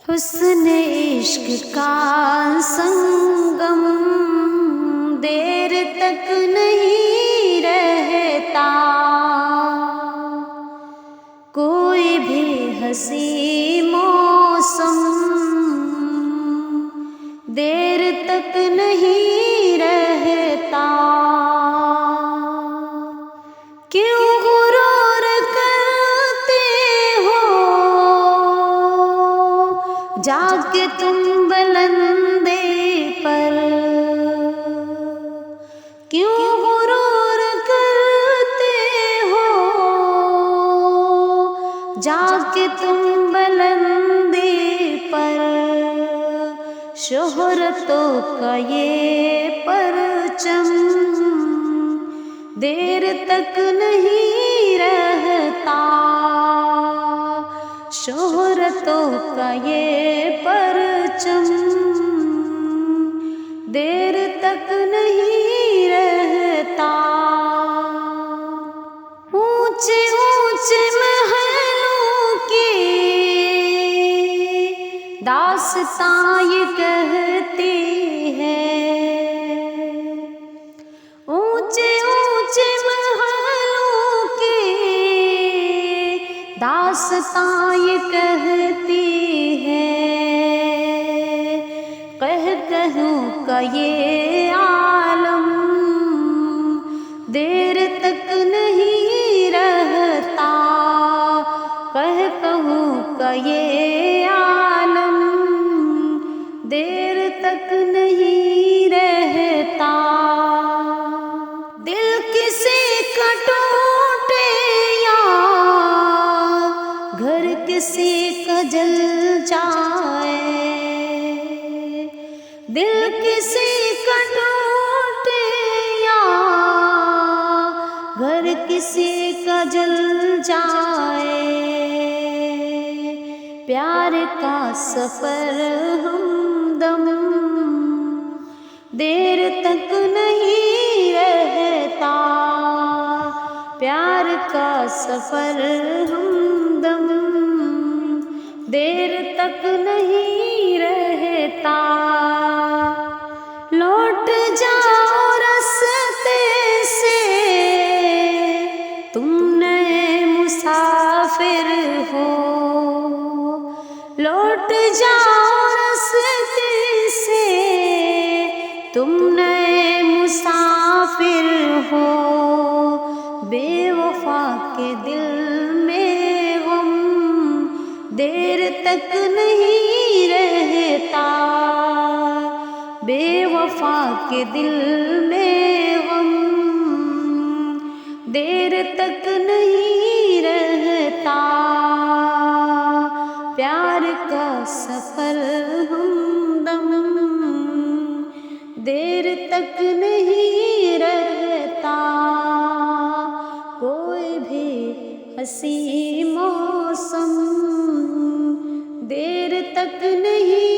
हुस्न इश्क का संगम देर तक नहीं रहता, कोई भी हंसी मौसम देर तक नहीं रहता। क्यों गुरूर करते हो जाके तुम बुलंदे पर, क्यों गुरूर करते हो जाके तुम बुलंदे पर। शोहरतों का ये परचम देर तक नहीं रहता, शोहरतों का ये परचम देर तक नहीं रहता। ऊंचे ऊंचे महलों की दास्तां ये कहती है, ऊंचे ऊंचे महलों की दास्तां ये कहती है। कहूँ का ये आलम देर तक नहीं रहता, कहूँ का ये आलम देर तक नहीं रहता। दिल किसी का टूटे या घर किसी का जल जाए, दिल किसी का टूटे या घर किसी का जल जाए। प्यार का सफर हमदम देर तक नहीं रहता, प्यार का सफर हमदम देर तक नहीं रहता। लौट जाओ रास्ते से तुम नए मुसाफिर हो, लौट जाओ रास्ते से तुम नए मुसाफिर हो। बेवफा के दिल में गम देर तक नहीं रहता, बेवफा के दिल में गम देर तक नहीं रहता। प्यार का सफर हमदम देर तक नहीं रहता, कोई भी हंसी मौसम देर तक नहीं